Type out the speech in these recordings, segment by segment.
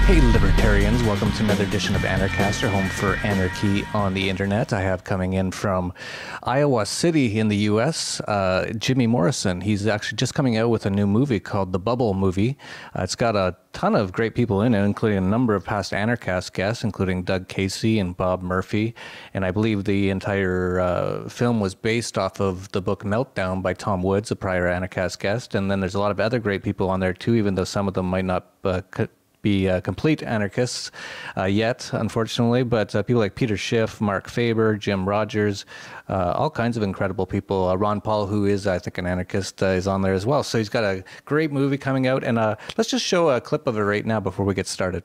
Hey libertarians, welcome to another edition of Anarchast, your home for anarchy on the internet. I have coming in from Iowa City in the US, Jimmy Morrison. He's actually just coming out with a new movie called The Bubble Movie. It's got a ton of great people in it, including a number of past Anarchast guests, including Doug Casey and Bob Murphy. And I believe the entire film was based off of the book Meltdown by Tom Woods, a prior Anarchast guest. And then there's a lot of other great people on there too, even though some of them might not be complete anarchists yet, unfortunately, but people like Peter Schiff, Mark Faber, Jim Rogers, all kinds of incredible people. Ron Paul, who is, I think, an anarchist, is on there as well. So he's got a great movie coming out, and let's just show a clip of it right now before we get started.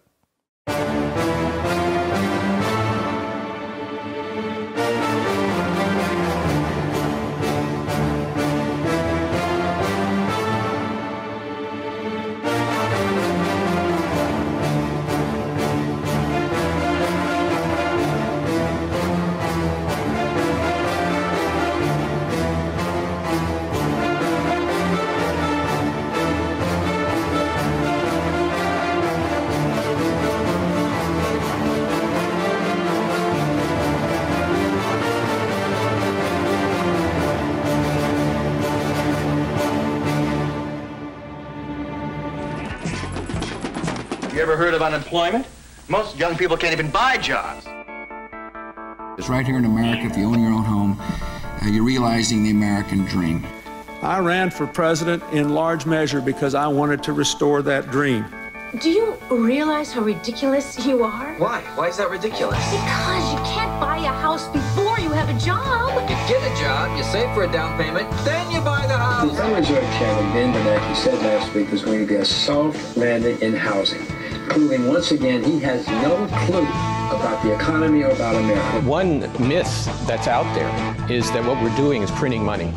You ever heard of unemployment? Most young people can't even buy jobs. It's right here in America. If you own your own home, you're realizing the American dream. I ran for president in large measure because I wanted to restore that dream. Do you realize how ridiculous you are? Why? Why is that ridiculous? Because you can't buy a house before you have a job. You get a job, you save for a down payment, then you buy the house. The Federal Reserve Chairman Ben Bernanke said last week there's going to be a soft landing in housing, proving once again he has no clue about the economy or about America. One myth that's out there is that what we're doing is printing money.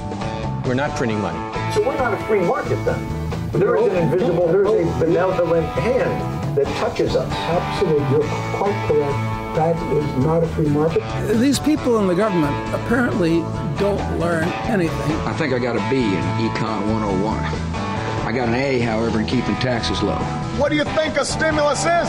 We're not printing money. So we're not a free market then. There is an invisible, there is a benevolent hand that touches us. Absolutely, you're quite correct. That is not a free market. These people in the government apparently don't learn anything. I think I got a B in Econ 101. I got an A, however, in keeping taxes low. What do you think a stimulus is?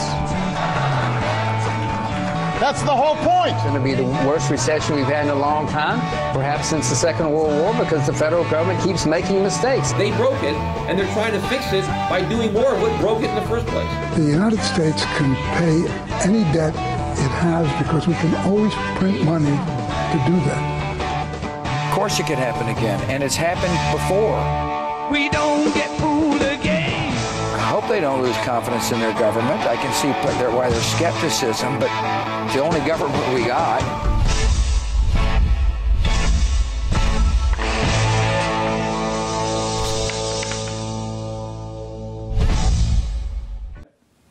That's the whole point. It's going to be the worst recession we've had in a long time, perhaps since the Second World War, because the federal government keeps making mistakes. They broke it, and they're trying to fix it by doing more of what broke it in the first place. The United States can pay any debt it has because we can always print money to do that. Of course it could happen again, and it's happened before. We don't get fooled again. I hope they don't lose confidence in their government. I can see why there's skepticism, but it's the only government we got.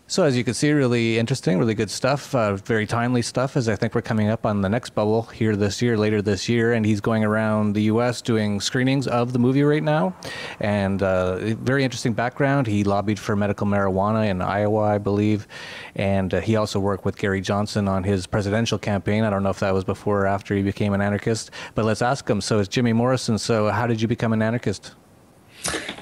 So as you can see, really interesting, really good stuff, very timely stuff, as I think we're coming up on the next bubble here this year, later this year, and he's going around the U.S. doing screenings of the movie right now, and very interesting background. He lobbied for medical marijuana in Iowa, I believe, and he also worked with Gary Johnson on his presidential campaign. I don't know if that was before or after he became an anarchist, but let's ask him. So it's Jimmy Morrison. So how did you become an anarchist?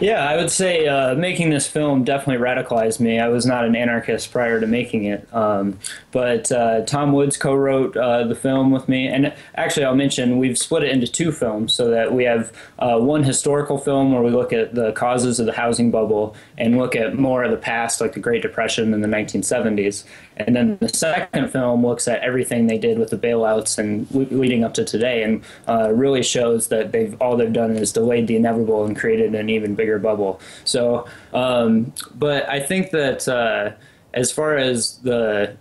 Yeah, I would say making this film definitely radicalized me. I was not an anarchist prior to making it, but Tom Woods co-wrote the film with me. And actually, I'll mention we've split it into two films so that we have one historical film where we look at the causes of the housing bubble and look at more of the past, like the Great Depression in the 1970s. And then the second film looks at everything they did with the bailouts and leading up to today, and really shows that all they've done is delayed the inevitable and created an even bigger bubble. So, but I think that as far as the,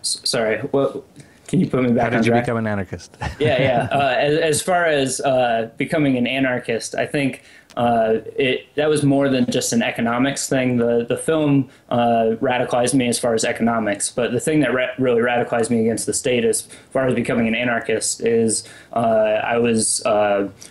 sorry, what? Can you put me back on track? How did you become an anarchist? Yeah. As far as becoming an anarchist, I think that was more than just an economics thing. The film radicalized me as far as economics, but the thing that really radicalized me against the state as far as becoming an anarchist is I was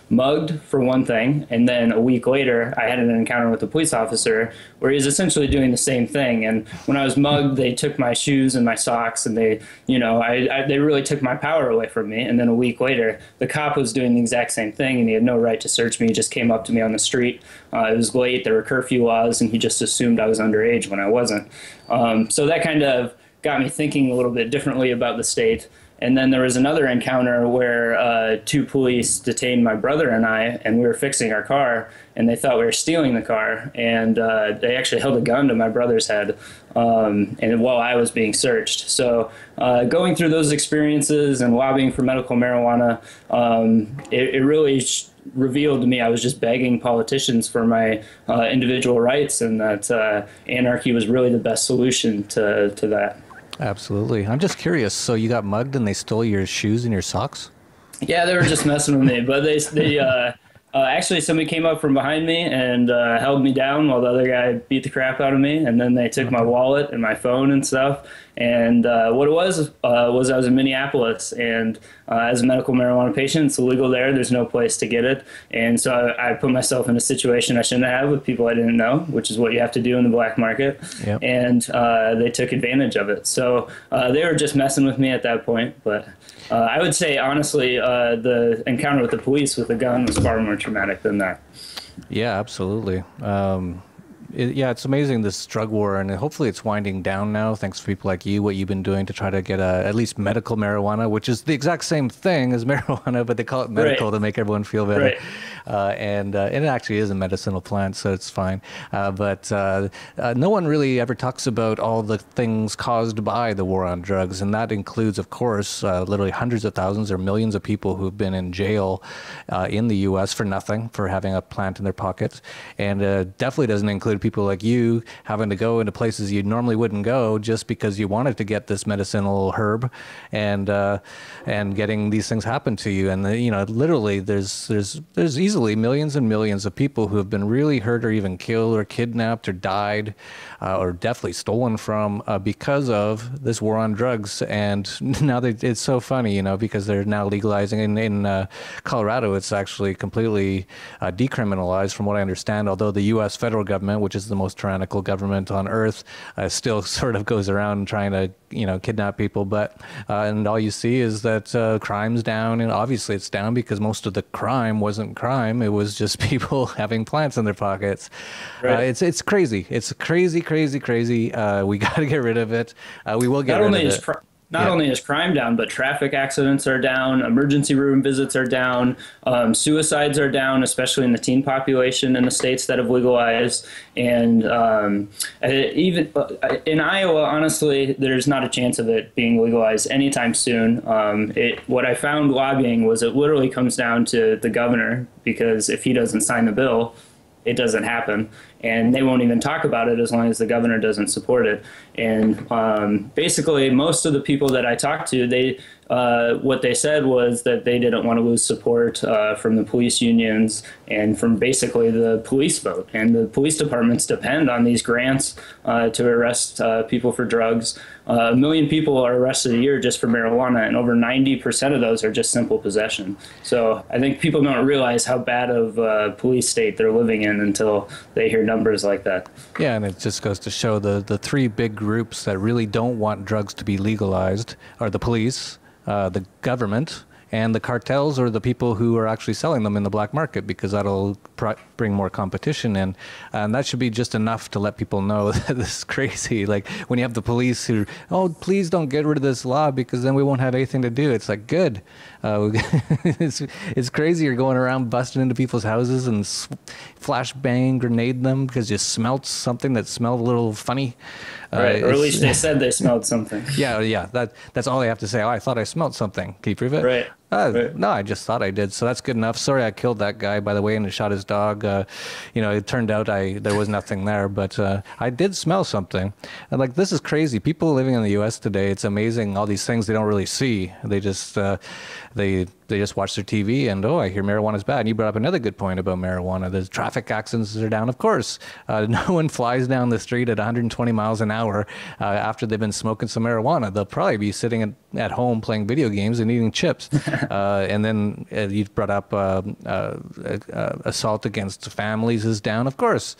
mugged, for one thing, and then a week later I had an encounter with a police officer where he was essentially doing the same thing. And when I was mugged, they took my shoes and my socks, and they really took my power away from me. And then a week later, the cop was doing the exact same thing, and he had no right to search me. He just came up to me on on the street. It was late, there were curfew laws, and he just assumed I was underage when I wasn't. So that kind of got me thinking a little bit differently about the state. And then there was another encounter where 2 police detained my brother and I, and we were fixing our car, and they thought we were stealing the car, and they actually held a gun to my brother's head, and while I was being searched. So going through those experiences and lobbying for medical marijuana, it really revealed to me I was just begging politicians for my individual rights, and that anarchy was really the best solution to that. Absolutely. I'm just curious. So you got mugged and they stole your shoes and your socks? Yeah, they were just messing with me. But they actually, somebody came up from behind me and held me down while the other guy beat the crap out of me. And then they took my wallet and my phone and stuff. And what it was I was in Minneapolis, and as a medical marijuana patient, it's illegal there. There's no place to get it. And so I put myself in a situation I shouldn't have with people I didn't know, which is what you have to do in the black market. Yep. And they took advantage of it. So they were just messing with me at that point. But I would say, honestly, the encounter with the police with the gun was far more traumatic than that. Yeah, absolutely. Yeah, it's amazing, this drug war, and hopefully it's winding down now, thanks to people like you, what you've been doing to try to get at least medical marijuana, which is the exact same thing as marijuana, but they call it medical to make everyone feel better. Right. And it actually is a medicinal plant, so it's fine. But no one really ever talks about all the things caused by the war on drugs, and that includes, of course, literally hundreds of thousands or millions of people who've been in jail in the U.S. for nothing, for having a plant in their pockets. And definitely doesn't include people like you having to go into places you normally wouldn't go just because you wanted to get this medicinal herb, and getting these things happen to you. And you know, literally, there's easily millions and millions of people who have been really hurt or even killed or kidnapped or died or definitely stolen from because of this war on drugs. And now it's so funny, you know, because they're now legalizing in Colorado. It's actually completely decriminalized, from what I understand. Although the U.S. federal government, which is the most tyrannical government on earth, still sort of goes around trying to, you know, kidnap people. But and all you see is that crime's down, and obviously it's down because most of the crime wasn't crime. It was just people having plants in their pockets. Right. It's crazy. It's crazy. We got to get rid of it. We will get rid of it. Not only is crime down, but traffic accidents are down, emergency room visits are down, suicides are down, especially in the teen population in the states that have legalized. And even in Iowa, honestly, there's not a chance of it being legalized anytime soon. What I found lobbying was it literally comes down to the governor, because if he doesn't sign the bill, it doesn't happen. And they won't even talk about it as long as the governor doesn't support it. And basically, most of the people that I talked to, what they said was that they didn't want to lose support from the police unions and from basically the police vote. And the police departments depend on these grants to arrest people for drugs. 1 million people are arrested a year just for marijuana, and over 90% of those are just simple possession. So I think people don't realize how bad of a police state they're living in until they hear numbers like that. Yeah, and it just goes to show the three big groups that really don't want drugs to be legalized are the police, the government, and the cartels, or the people who are actually selling them in the black market, because that'll bring more competition in. And that should be just enough to let people know that this is crazy. Like when you have the police who, oh, please don't get rid of this law because then we won't have anything to do. It's like, good. It's crazy. You're going around busting into people's houses and flashbang grenade them because you smelled something that smelled a little funny. Right, or at least they said they smelled something. Yeah. That's all they have to say. Oh, I thought I smelled something. Can you prove it? Right. Right. No, I just thought I did. So that's good enough. Sorry, I killed that guy, by the way, and shot his dog. You know, it turned out there was nothing there, but I did smell something. And like, this is crazy. People living in the U.S. today, it's amazing. All these things they don't really see. They just they just watch their TV and, oh, I hear marijuana's bad. And you brought up another good point about marijuana. The traffic accidents are down. Of course, no one flies down the street at 120 miles an hour after they've been smoking some marijuana. They'll probably be sitting at home playing video games and eating chips. And then you brought up assault against families is down. Of course,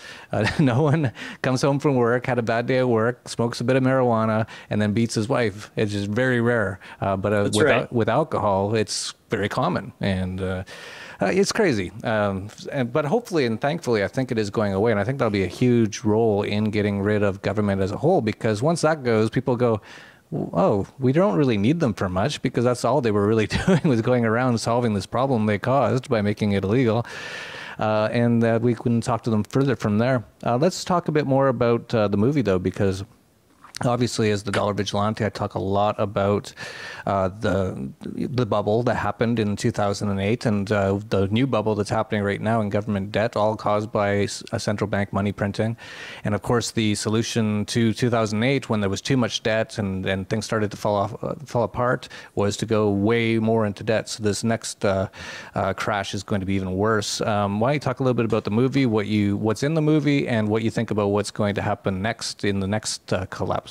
no one comes home from work, had a bad day at work, smokes a bit of marijuana, and then beats his wife. It's just very rare. But with alcohol, it's very common. And It's crazy, but hopefully and thankfully, I think it is going away, and I think that'll be a huge role in getting rid of government as a whole. Because once that goes, people go, "Oh, we don't really need them for much," because that's all they were really doing was going around solving this problem they caused by making it illegal. And we can talk to them further from there. Let's talk a bit more about the movie, though, because obviously, as the Dollar Vigilante, I talk a lot about the bubble that happened in 2008 and the new bubble that's happening right now in government debt, all caused by central bank money printing. And of course, the solution to 2008, when there was too much debt and things started to fall apart, was to go way more into debt. So this next crash is going to be even worse. Why don't you talk a little bit about the movie, what's in the movie, and what you think about what's going to happen next in the next collapse?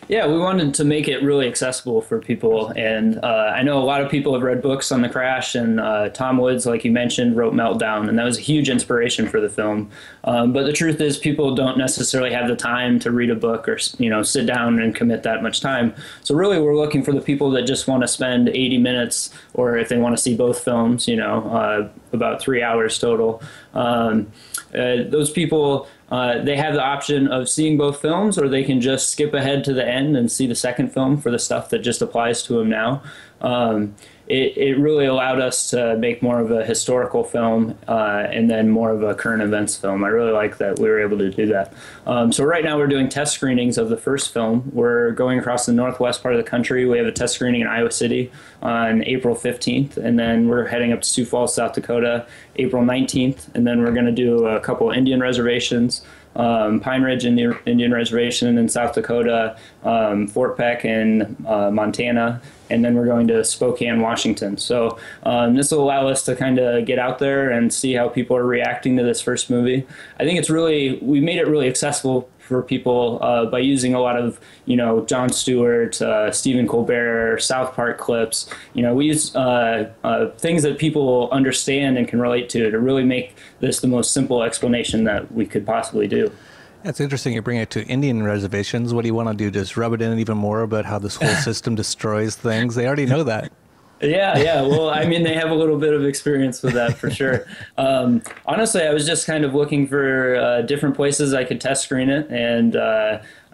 Yeah, we wanted to make it really accessible for people, and I know a lot of people have read books on the crash, and Tom Woods, like you mentioned, wrote Meltdown, and that was a huge inspiration for the film. But the truth is, people don't necessarily have the time to read a book or sit down and commit that much time. So really, we're looking for the people that just want to spend 80 minutes, or if they want to see both films, about 3 hours total. Those people. They have the option of seeing both films, or they can just skip ahead to the end and see the second film for the stuff that just applies to them now. It really allowed us to make more of a historical film and then more of a current events film. I really like that we were able to do that. So right now we're doing test screenings of the first film. We're going across the northwest part of the country. We have a test screening in Iowa City on April 15th, and then we're heading up to Sioux Falls, South Dakota, April 19th, and then we're going to do a couple Indian reservations. Pine Ridge Indian Reservation in South Dakota, Fort Peck in Montana, and then we're going to Spokane, Washington. So this will allow us to kind of get out there and see how people are reacting to this first movie. I think we made it really accessible for people by using a lot of, Jon Stewart, Stephen Colbert, South Park clips. We use things that people understand and can relate to really make this the most simple explanation that we could possibly do. That's interesting. You bring it to Indian reservations. What do you want to do? Just rub it in even more about how this whole system destroys things? They already know that. Yeah. Well, I mean, they have a little bit of experience with that for sure. Honestly, I was just kind of looking for different places I could test screen it, and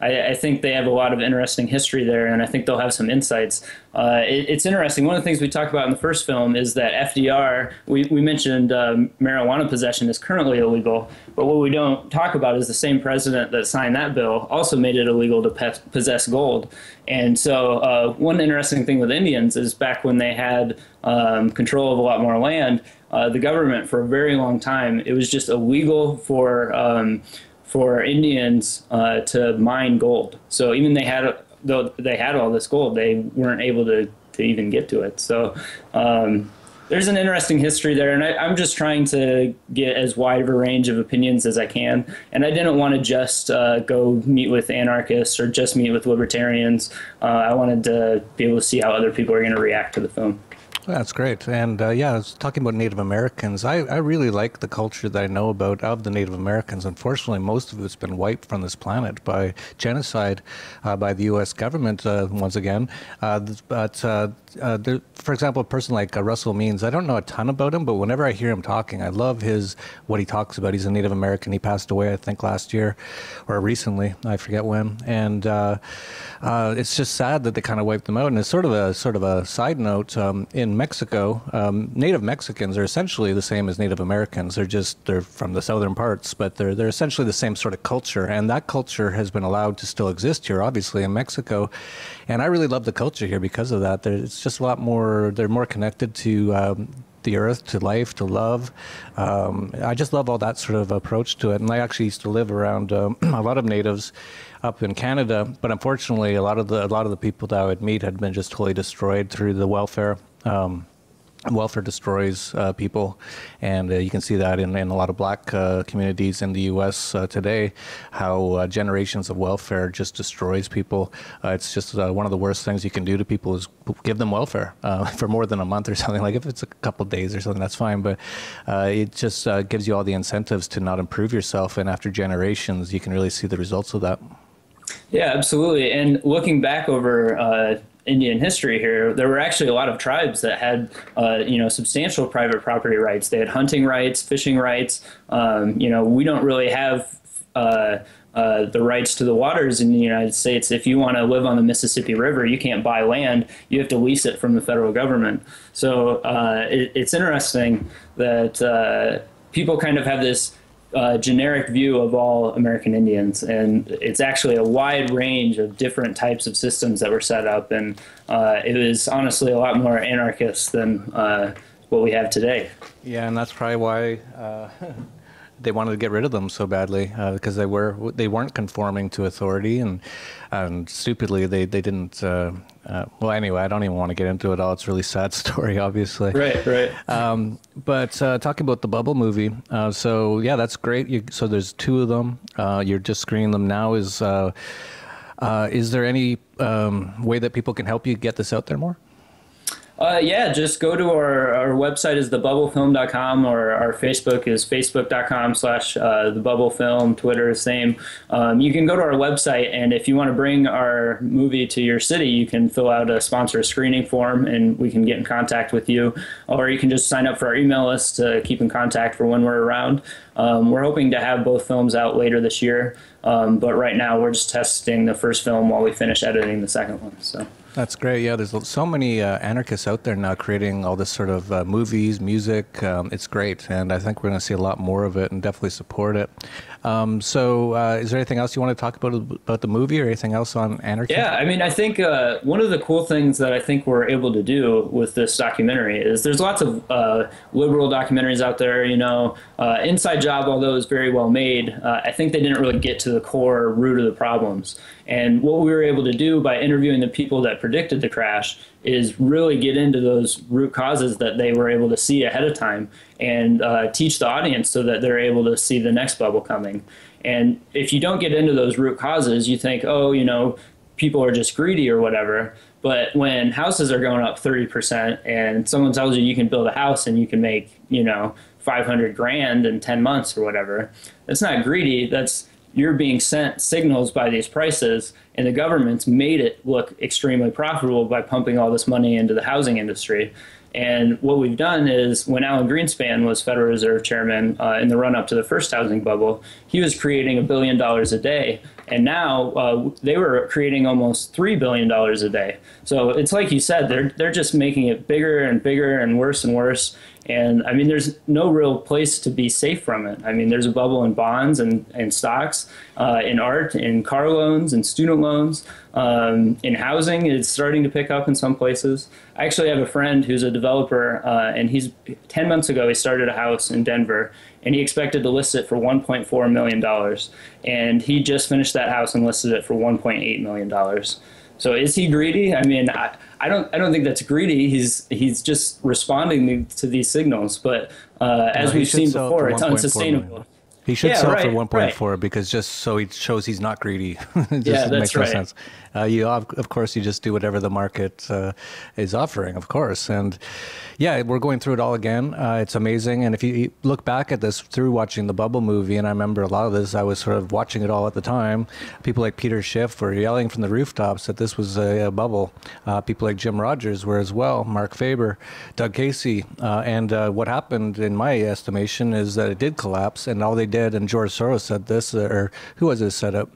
I think they have a lot of interesting history there, and I think they'll have some insights. It's interesting. One of the things we talked about in the first film is that FDR, we mentioned marijuana possession is currently illegal, but what we don't talk about is the same president that signed that bill also made it illegal to possess gold. And so one interesting thing with Indians is back when they had control of a lot more land, the government for a very long time, it was just illegal for Indians to mine gold. So even though they had all this gold, they weren't able to even get to it. So there's an interesting history there, and I'm just trying to get as wide of a range of opinions as I can. And I didn't want to just go meet with anarchists or just meet with libertarians. I wanted to be able to see how other people are going to react to the film. That's great. And I was talking about Native Americans. I really like the culture that I know about of the Native Americans. Unfortunately, most of it's been wiped from this planet by genocide by the U.S. government once again. For example, a person like Russell Means, I don't know a ton about him, but whenever I hear him talking, I love what he talks about. He's a Native American. He passed away, I think, last year or recently. I forget when. And it's just sad that they kind of wiped them out. And it's sort of a side note. In Mexico, Native Mexicans are essentially the same as Native Americans. They're from the southern parts, but they're essentially the same sort of culture. And that culture has been allowed to still exist here, obviously, in Mexico. And I really love the culture here because of that. It's just a lot more, they're more connected to the earth, to life, to love. I just love all that sort of approach to it. And I actually used to live around a lot of natives up in Canada, but unfortunately, a lot of the people that I would meet had been just totally destroyed through the welfare. Welfare destroys people, and you can see that in a lot of black communities in the U.S. Today, how generations of welfare just destroys people. It's just one of the worst things you can do to people is give them welfare for more than a month or something. Like if it's a couple of days or something, that's fine, but it just gives you all the incentives to not improve yourself, and after generations, you can really see the results of that. Yeah, absolutely. And looking back over Indian history here, there were actually a lot of tribes that had, substantial private property rights. They had hunting rights, fishing rights. We don't really have the rights to the waters in the United States. If you want to live on the Mississippi River, you can't buy land. You have to lease it from the federal government. So it's interesting that people kind of have this generic view of all American Indians, and it's actually a wide range of different types of systems that were set up, and it was honestly a lot more anarchist than what we have today. Yeah, and that's probably why they wanted to get rid of them so badly, because they weren't conforming to authority, and stupidly they didn't. Well, anyway, I don't even want to get into it all. It's a really sad story, obviously. Right. But talking about the Bubble movie, so yeah, that's great. So there's 2 of them. You're just screening them now. Is there any way that people can help you get this out there more? Yeah, just go to our website is thebubblefilm.com, or our Facebook is facebook.com/thebubblefilm. Twitter is same. You can go to our website, and if you want to bring our movie to your city, you can fill out a sponsor screening form, and we can get in contact with you. Or you can just sign up for our email list to keep in contact for when we're around. We're hoping to have both films out later this year, but right now we're just testing the first film while we finish editing the second one. So. That's great. Yeah, there's so many anarchists out there now creating all this sort of movies, music. It's great, and I think we're going to see a lot more of it and definitely support it. So is there anything else you want to talk about the movie, or anything else on anarchy? Yeah, I mean, I think one of the cool things that I think we're able to do with this documentary is there's lots of liberal documentaries out there, Inside Job, although it's very well made, I think they didn't really get to the core root of the problems. And what we were able to do by interviewing the people that predicted the crash is really get into those root causes that they were able to see ahead of time, and teach the audience so that they're able to see the next bubble coming. And if you don't get into those root causes, you think, people are just greedy or whatever. But when houses are going up 30% and someone tells you can build a house and you can make, $500,000 in 10 months or whatever, that's not greedy. That's you're being sent signals by these prices, and the government's made it look extremely profitable by pumping all this money into the housing industry. And what we've done is, when Alan Greenspan was Federal Reserve Chairman in the run-up to the first housing bubble, he was creating $1 billion a day. And now they were creating almost $3 billion a day. So it's like you said, they're just making it bigger and bigger and worse and worse. And I mean, there's no real place to be safe from it. I mean, there's a bubble in bonds and stocks, in art, in car loans, and student loans, in housing. It's starting to pick up in some places. I actually have a friend who's a developer, and 10 months ago, he started a house in Denver, and he expected to list it for $1.4 million. And he just finished that house and listed it for $1.8 million. So is he greedy? I mean, I don't think that's greedy. He's just responding to these signals. But as we've seen before, it's unsustainable. He should sell for 1.4 because just so he shows he's not greedy. It just makes no sense. Of course, you just do whatever the market is offering, of course. And yeah, we're going through it all again. It's amazing. And if you look back at this through watching the Bubble movie, and I remember a lot of this, I was sort of watching it all at the time. People like Peter Schiff were yelling from the rooftops that this was a bubble. People like Jim Rogers were as well, Mark Faber, Doug Casey. And what happened, in my estimation, is that it did collapse, and all they did, and George Soros said this, or who was it said it,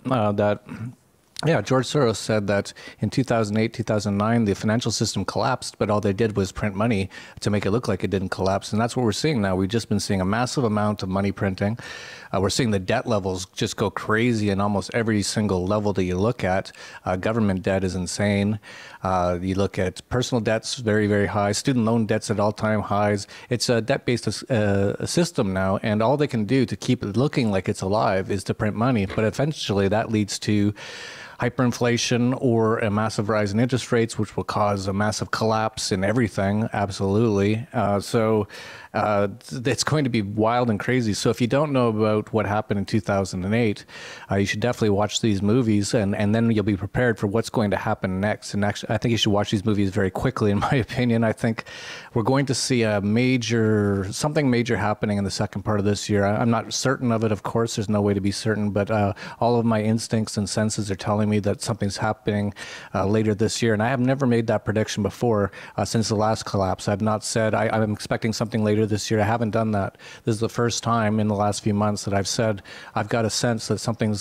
George Soros said that in 2008, 2009, the financial system collapsed, but all they did was print money to make it look like it didn't collapse. And that's what we're seeing now. We've just been seeing a massive amount of money printing. We're seeing the debt levels just go crazy in almost every single level that you look at. Government debt is insane. You look at personal debts, very, very high. Student loan debts at all-time highs. It's a debt-based system now, and all they can do to keep it looking like it's alive is to print money. But eventually that leads to hyperinflation or a massive rise in interest rates, which will cause a massive collapse in everything. Absolutely. So it's going to be wild and crazy. So if you don't know about what happened in 2008, you should definitely watch these movies, and then you'll be prepared for what's going to happen next. And actually, I think you should watch these movies very quickly, in my opinion. I think we're going to see something major happening in the second part of this year. I'm not certain of it, of course. There's no way to be certain, but all of my instincts and senses are telling me that something's happening later this year. And I have never made that prediction before since the last collapse. I've not said I'm expecting something later this year. I haven't done that. This is the first time in the last few months that I've said I've got a sense that something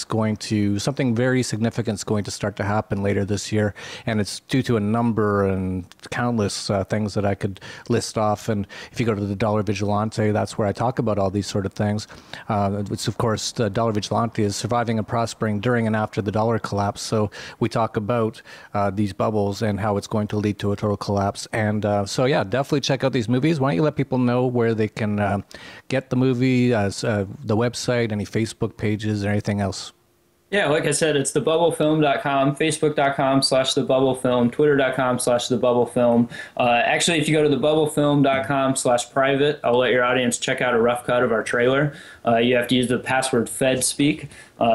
very significant is going to start to happen later this year, and it's due to a number and countless things that I could list off. And if you go to the Dollar Vigilante, that's where I talk about all these sort of things. It's, of course, the Dollar Vigilante is surviving and prospering during and after the dollar collapse. So we talk about these bubbles and how it's going to lead to a total collapse. And so, yeah, definitely check out these movies. Why don't you let people know where they can get the movie, the website, any Facebook pages, or anything else? Yeah, like I said, it's thebubblefilm.com, facebook.com/thebubblefilm, twitter.com/thebubblefilm. Actually, if you go to thebubblefilm.com/private, I'll let your audience check out a rough cut of our trailer. You have to use the password FedSpeak,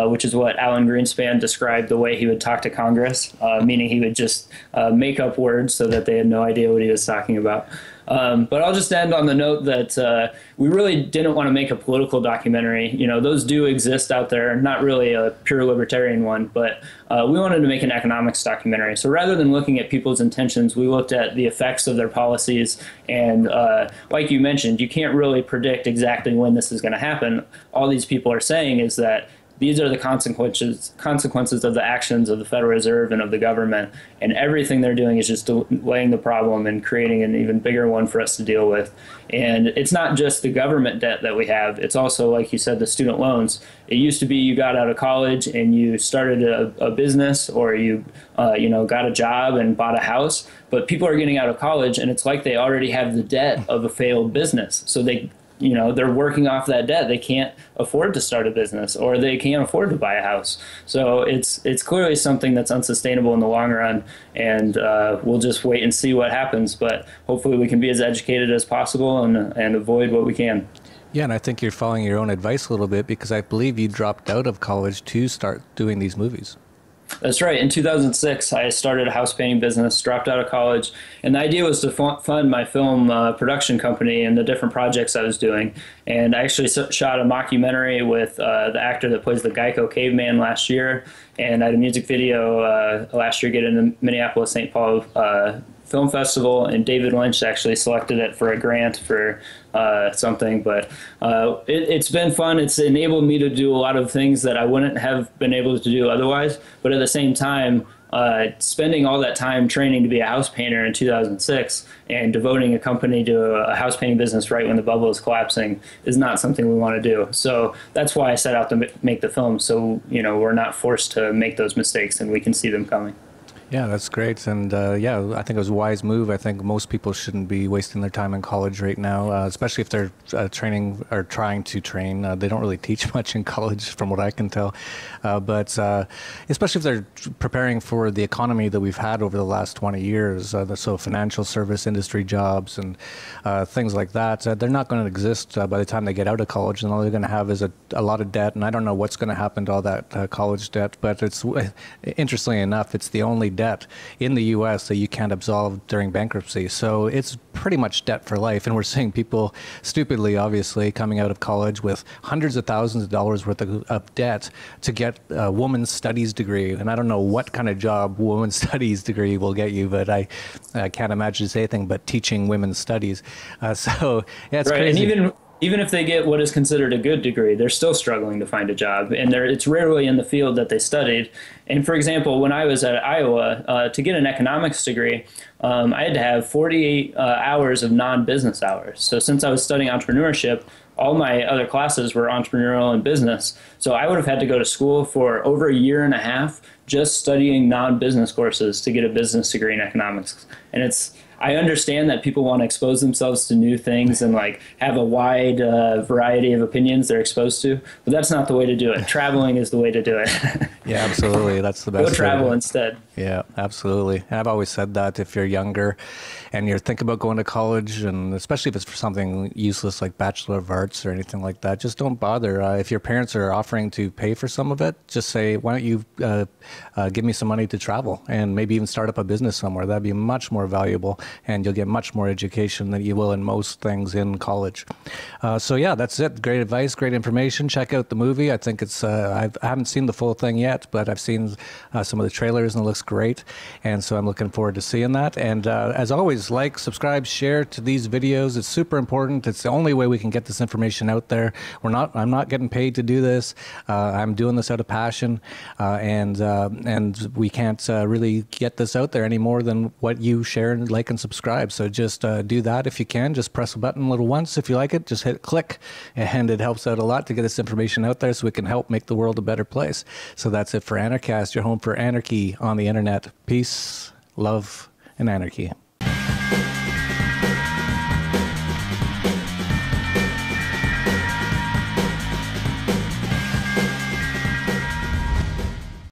which is what Alan Greenspan described the way he would talk to Congress, meaning he would just make up words so that they had no idea what he was talking about. But I'll just end on the note that we really didn't want to make a political documentary. You know, those do exist out there, not really a pure libertarian one, but we wanted to make an economics documentary. So rather than looking at people's intentions, we looked at the effects of their policies. And like you mentioned, you can't really predict exactly when this is going to happen. All these people are saying is that these are the consequences of the actions of the Federal Reserve and of the government, and everything they're doing is just delaying the problem and creating an even bigger one for us to deal with. And it's not just the government debt that we have, it's also, like you said, the student loans. It used to be you got out of college and you started a business, or you got a job and bought a house, but people are getting out of college and it's like they already have the debt of a failed business. So they're working off that debt. They can't afford to start a business, or they can't afford to buy a house. So it's clearly something that's unsustainable in the long run, and we'll just wait and see what happens. But hopefully we can be as educated as possible and avoid what we can. Yeah, and I think you're following your own advice a little bit, because I believe you dropped out of college to start doing these movies. That's right. In 2006, I started a house painting business, dropped out of college, and the idea was to fund my film production company and the different projects I was doing. And I actually shot a mockumentary with the actor that plays the Geico caveman last year, and I had a music video last year get in the Minneapolis St. Paul Film Festival, and David Lynch actually selected it for a grant for something. But it's been fun. It's enabled me to do a lot of things that I wouldn't have been able to do otherwise. But at the same time, spending all that time training to be a house painter in 2006 and devoting a company to a house painting business right when the bubble is collapsing is not something we want to do. So that's why I set out to make the film, so we're not forced to make those mistakes and we can see them coming. Yeah, that's great. And yeah, I think it was a wise move. I think most people shouldn't be wasting their time in college right now, especially if they're training or trying to train. They don't really teach much in college from what I can tell. But especially if they're preparing for the economy that we've had over the last 20 years, so financial service industry jobs and things like that, they're not going to exist by the time they get out of college, and all they're going to have is a lot of debt. And I don't know what's going to happen to all that college debt, but it's interestingly enough, it's the only debt in the U.S. that you can't absolve during bankruptcy. So it's pretty much debt for life. And we're seeing people stupidly, obviously, coming out of college with hundreds of thousands of dollars worth of debt to get a women's studies degree. And I don't know what kind of job women's studies degree will get you, but I can't imagine it's anything but teaching women's studies. So yeah, it's crazy. And even if they get what is considered a good degree, they're still struggling to find a job, and it's rarely in the field that they studied. And for example, when I was at Iowa, to get an economics degree, I had to have 48 hours of non-business hours. So since I was studying entrepreneurship, all my other classes were entrepreneurial and business. So I would have had to go to school for over a year and a half just studying non-business courses to get a business degree in economics. And I understand that people want to expose themselves to new things and like have a wide variety of opinions they're exposed to, but that's not the way to do it. Traveling is the way to do it. Yeah, absolutely. That's the best. Go travel instead. Yeah, absolutely. I've always said that if you're younger and you're thinking about going to college, and especially if it's for something useless like Bachelor of Arts or anything like that, just don't bother. If your parents are offering to pay for some of it, just say, why don't you give me some money to travel and maybe even start up a business somewhere. That'd be much more valuable, and you'll get much more education than you will in most things in college. So yeah, that's it. Great advice, great information. Check out the movie. I think it's, I haven't seen the full thing yet, but I've seen some of the trailers and it looks great. And so I'm looking forward to seeing that. And as always, like, subscribe, share to these videos. It's super important. It's the only way we can get this information out there. I'm not getting paid to do this. I'm doing this out of passion. And we can't really get this out there any more than what you share and like and subscribe. So just do that if you can. Just press a button a little once if you like it. Just hit click, and it helps out a lot to get this information out there so we can help make the world a better place. So that's it for Anarchast, your home for anarchy on the internet. Peace, love, and anarchy.